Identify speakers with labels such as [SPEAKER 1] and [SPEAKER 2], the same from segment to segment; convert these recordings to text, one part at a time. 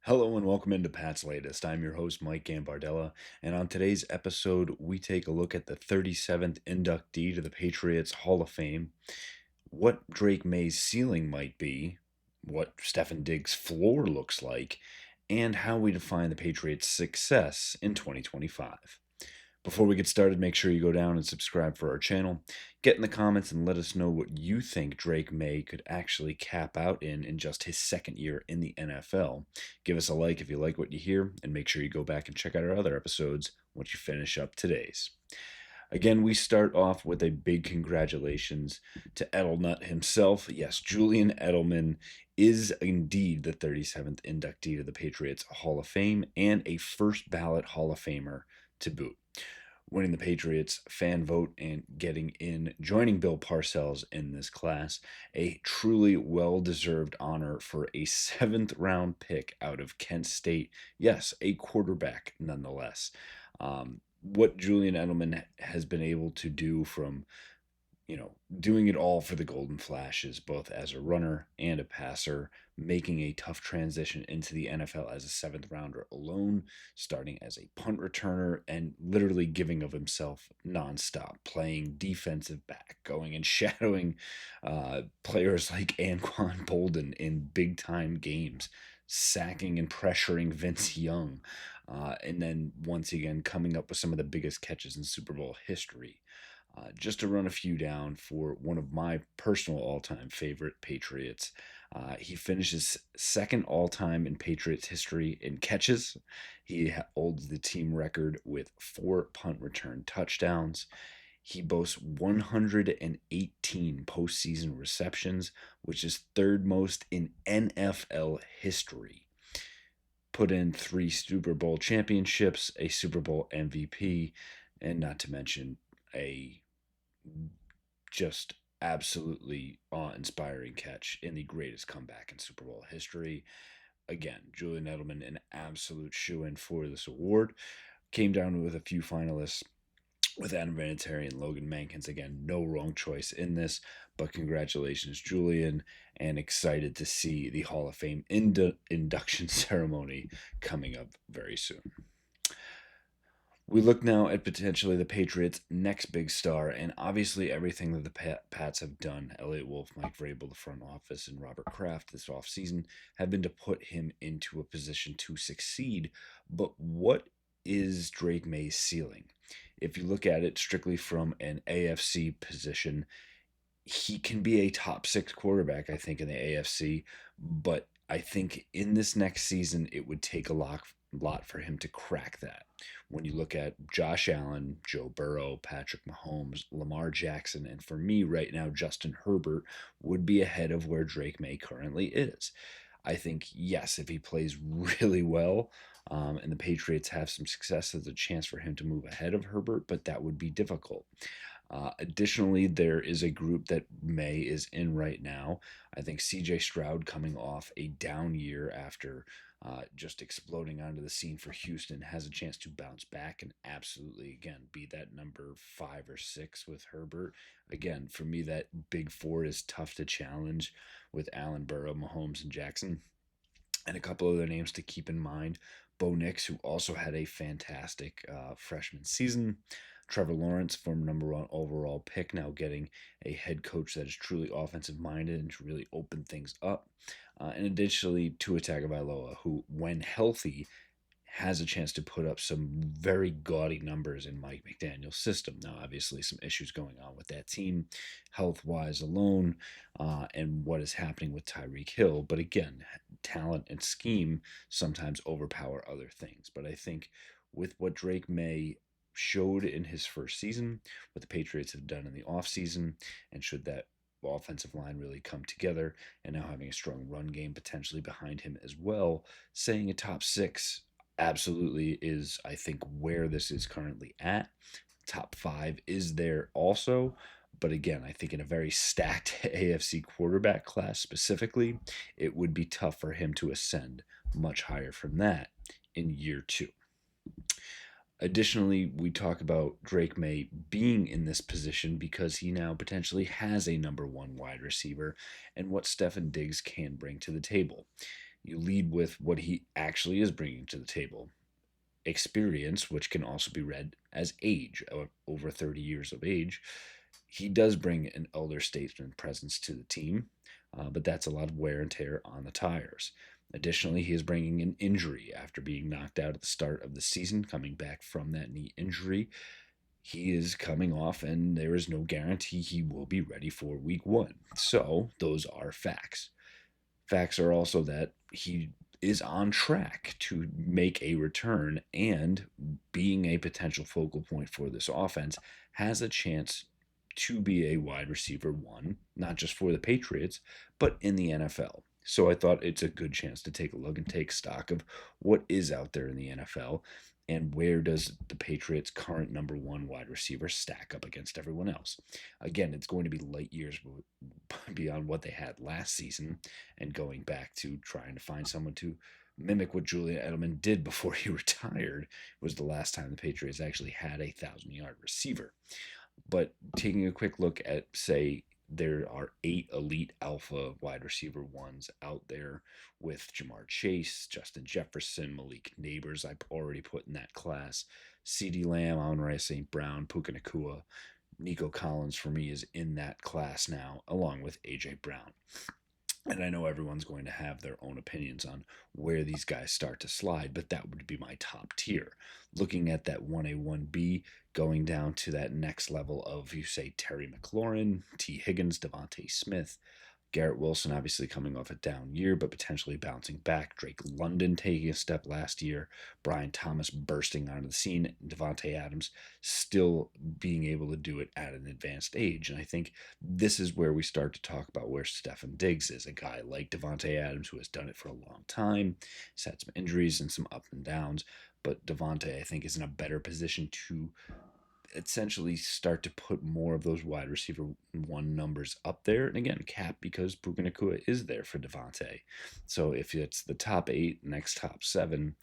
[SPEAKER 1] Hello and welcome into Pat's Latest. I'm your host, Mike Gambardella, and on today's episode, we take a look at the 37th inductee to the Patriots Hall of Fame, what Drake May's ceiling might be, what Stefon Diggs' floor looks like, and how we define the Patriots' success in 2025. Before we get started, make sure you go down and subscribe for our channel. Get in the comments and let us know what you think Drake May could actually cap out in just his second year in the NFL. Give us a like if you like what you hear, and make sure you go back and check out our other episodes once you finish up today's. Again, we start off with a big congratulations to Edelnut himself. Yes, Julian Edelman is indeed the 37th inductee to the Patriots Hall of Fame and a first ballot Hall of Famer to boot, winning the Patriots fan vote and joining Bill Parcells in this class. A truly well-deserved honor for a seventh round pick out of Kent State. Yes, a quarterback nonetheless. What Julian Edelman has been able to do from doing it all for the Golden Flashes, both as a runner and a passer, making a tough transition into the NFL as a seventh rounder alone, starting as a punt returner, and literally giving of himself nonstop, playing defensive back, going and shadowing players like Anquan Bolden in big time games, sacking and pressuring Vince Young, and then once again coming up with some of the biggest catches in Super Bowl history. Just to run a few down for one of my personal all-time favorite Patriots. He finishes second all-time in Patriots history in catches. He holds the team record with 4 punt return touchdowns. He boasts 118 postseason receptions, which is third most in NFL history. Put in 3 Super Bowl championships, a Super Bowl MVP, and not to mention a just absolutely awe-inspiring catch in the greatest comeback in Super Bowl history. Again, Julian Edelman, an absolute shoo-in for this award. Came down with a few finalists with Adam Vinatieri and Logan Mankins. Again, no wrong choice in this, but congratulations, Julian, and excited to see the Hall of Fame induction ceremony coming up very soon. We look now at potentially the Patriots' next big star, and obviously everything that the Pats have done, Elliott Wolf, Mike Vrabel, the front office, and Robert Kraft this offseason, have been to put him into a position to succeed. But what is Drake May's ceiling? If you look at it strictly from an AFC position, he can be a top 6 quarterback, I think, in the AFC, but I think in this next season, it would take a lot for him to crack that. When you look at Josh Allen, Joe Burrow, Patrick Mahomes, Lamar Jackson, and for me right now, Justin Herbert would be ahead of where Drake May currently is. I think, yes, if he plays really well and the Patriots have some success, there's a chance for him to move ahead of Herbert, but that would be difficult. Additionally, there is a group that May is in right now. I think CJ Stroud, coming off a down year after just exploding onto the scene for Houston, has a chance to bounce back and absolutely, again, be that number 5 or 6 with Herbert. Again, for me, that big 4 is tough to challenge with Allen, Burrow, Mahomes, and Jackson. And a couple other names to keep in mind. Bo Nix, who also had a fantastic freshman season. Trevor Lawrence, former number 1 overall pick, now getting a head coach that is truly offensive minded and to really open things up. And additionally, Tua Tagovailoa, who, when healthy, has a chance to put up some very gaudy numbers in Mike McDaniel's system. Now, obviously, some issues going on with that team, health-wise alone, and what is happening with Tyreek Hill. But again, talent and scheme sometimes overpower other things. But I think with what Drake May showed in his first season, what the Patriots have done in the offseason, and should that offensive line really come together, and now having a strong run game potentially behind him as well, saying a top 6 absolutely is, I think, where this is currently at. Top 5 is there also. But again, I think in a very stacked AFC quarterback class specifically, it would be tough for him to ascend much higher from that in year 2. Additionally, we talk about Drake May being in this position because he now potentially has a number 1 wide receiver and what Stefon Diggs can bring to the table. You lead with what he actually is bringing to the table. Experience, which can also be read as age, over 30 years of age. He does bring an elder statesman presence to the team, but that's a lot of wear and tear on the tires. Additionally, he is bringing an injury after being knocked out at the start of the season, coming back from that knee injury. He is coming off, and there is no guarantee he will be ready for week one. So, those are facts. Facts are also that he is on track to make a return, and being a potential focal point for this offense has a chance to be a wide receiver one, not just for the Patriots, but in the NFL. So I thought it's a good chance to take a look and take stock of what is out there in the NFL, and where does the Patriots' current number one wide receiver stack up against everyone else. Again, it's going to be light years beyond what they had last season, and going back to trying to find someone to mimic what Julian Edelman did before he retired was the last time the Patriots actually had a 1,000-yard receiver. But taking a quick look at, say, there are 8 elite alpha wide receiver ones out there with Jamar Chase, Justin Jefferson, Malik Neighbors, I've already put in that class, CeeDee Lamb, Amon-Ra St. Brown, Puka Nacua. Nico Collins for me is in that class now, along with A.J. Brown. And I know everyone's going to have their own opinions on where these guys start to slide, but that would be my top tier. Looking at that 1A, 1B, going down to that next level of, you say, Terry McLaurin, T. Higgins, Devontae Smith, Garrett Wilson obviously coming off a down year, but potentially bouncing back. Drake London taking a step last year. Brian Thomas bursting onto the scene. Devontae Adams still being able to do it at an advanced age. And I think this is where we start to talk about where Stefon Diggs is. A guy like Devontae Adams who has done it for a long time. He's had some injuries and some up and downs. But Devontae, I think, is in a better position to essentially start to put more of those wide receiver one numbers up there. And again, cap because Puka Nacua is there for Devontae. So if it's the top 8, next top 7,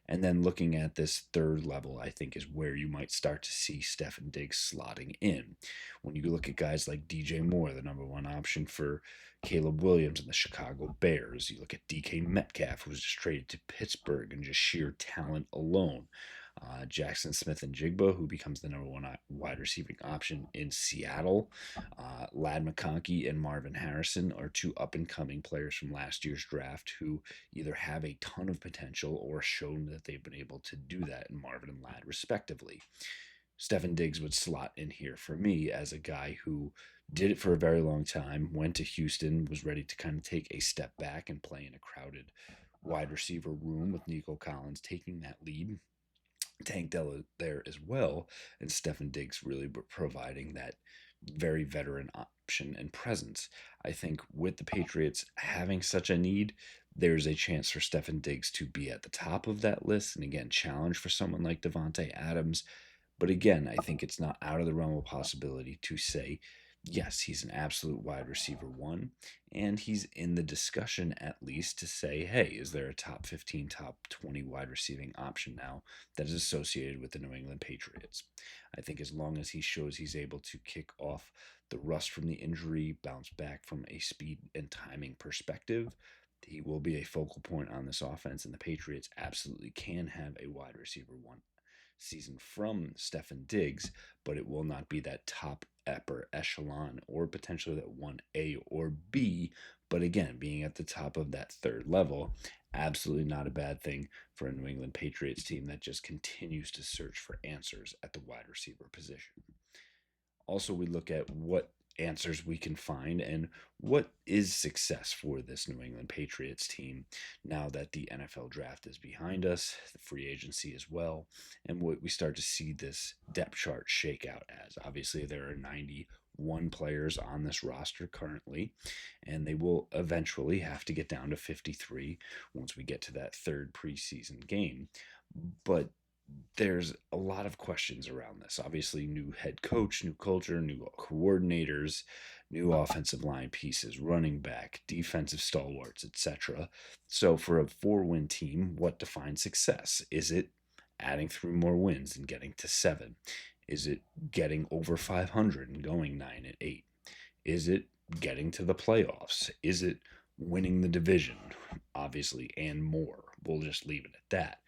[SPEAKER 1] and then looking at this third level, I think is where you might start to see Stefon Diggs slotting in. When you look at guys like DJ Moore, the number one option for Caleb Williams and the Chicago Bears. You look at DK Metcalf, who was just traded to Pittsburgh, and just sheer talent alone. Jackson Smith and Jigba, who becomes the number one wide receiving option in Seattle. Lad McConkey and Marvin Harrison are 2 up-and-coming players from last year's draft who either have a ton of potential or shown that they've been able to do that in Marvin and Lad, respectively. Stefon Diggs would slot in here for me as a guy who did it for a very long time, went to Houston, was ready to kind of take a step back and play in a crowded wide receiver room with Nico Collins taking that lead. Tank Della there as well, and Stefon Diggs really providing that very veteran option and presence. I think with the Patriots having such a need, there's a chance for Stefon Diggs to be at the top of that list, and again, challenge for someone like Devontae Adams. But again, I think it's not out of the realm of possibility to say, yes, he's an absolute wide receiver one, and he's in the discussion at least to say, hey, is there a top 15, top 20 wide receiving option now that is associated with the New England Patriots? I think as long as he shows he's able to kick off the rust from the injury, bounce back from a speed and timing perspective, he will be a focal point on this offense, and the Patriots absolutely can have a wide receiver one season from Stefon Diggs, but it will not be that top upper echelon or potentially that 1A or B. But again, being at the top of that third level, absolutely not a bad thing for a New England Patriots team that just continues to search for answers at the wide receiver position. Also, we look at what answers we can find and what is success for this New England Patriots team now that the NFL draft is behind us, the free agency as well, and what we start to see this depth chart shake out as. Obviously, there are 91 players on this roster currently, and they will eventually have to get down to 53 once we get to that third preseason game. But there's a lot of questions around this. Obviously, new head coach, new culture, new coordinators, new offensive line pieces, running back, defensive stalwarts, etc. So, for a 4-win team, what defines success? Is it adding 3 more wins and getting to 7? Is it getting over 500 and going 9-8? Is it getting to the playoffs? Is it winning the division, obviously, and more. We'll just leave it at that.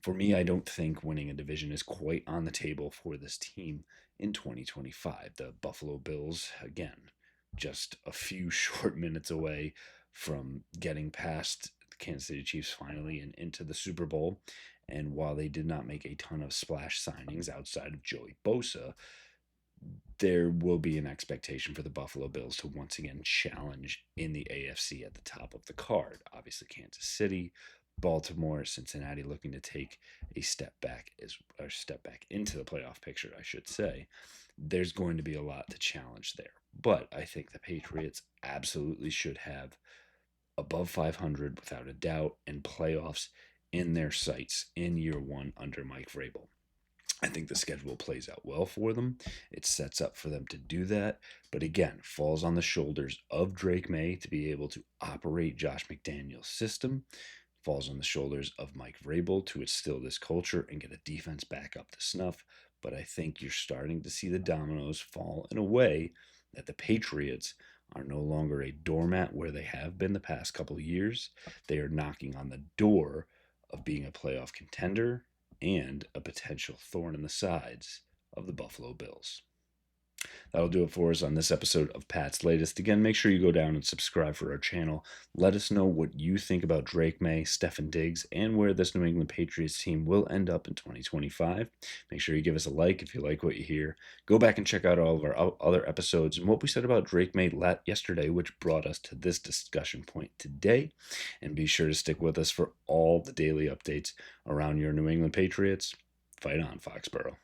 [SPEAKER 1] For me, I don't think winning a division is quite on the table for this team in 2025. The Buffalo Bills, again, just a few short minutes away from getting past the Kansas City Chiefs finally and into the Super Bowl. And while they did not make a ton of splash signings outside of Joey Bosa, there will be an expectation for the Buffalo Bills to once again challenge in the AFC at the top of the card. Obviously, Kansas City, Baltimore, Cincinnati looking to take a step back into the playoff picture, I should say. There's going to be a lot to challenge there. But I think the Patriots absolutely should have above 500 without a doubt and playoffs in their sights in year one under Mike Vrabel. I think the schedule plays out well for them. It sets up for them to do that. But again, falls on the shoulders of Drake May to be able to operate Josh McDaniels' system. Falls on the shoulders of Mike Vrabel to instill this culture and get a defense back up to snuff. But I think you're starting to see the dominoes fall in a way that the Patriots are no longer a doormat where they have been the past couple of years. They are knocking on the door of being a playoff contender and a potential thorn in the sides of the Buffalo Bills. That'll do it for us on this episode of Pat's Latest. Again, make sure you go down and subscribe for our channel. Let us know what you think about Drake May, Stefon Diggs, and where this New England Patriots team will end up in 2025. Make sure you give us a like if you like what you hear. Go back and check out all of our other episodes and what we said about Drake May yesterday, which brought us to this discussion point today. And be sure to stick with us for all the daily updates around your New England Patriots. Fight on, Foxborough.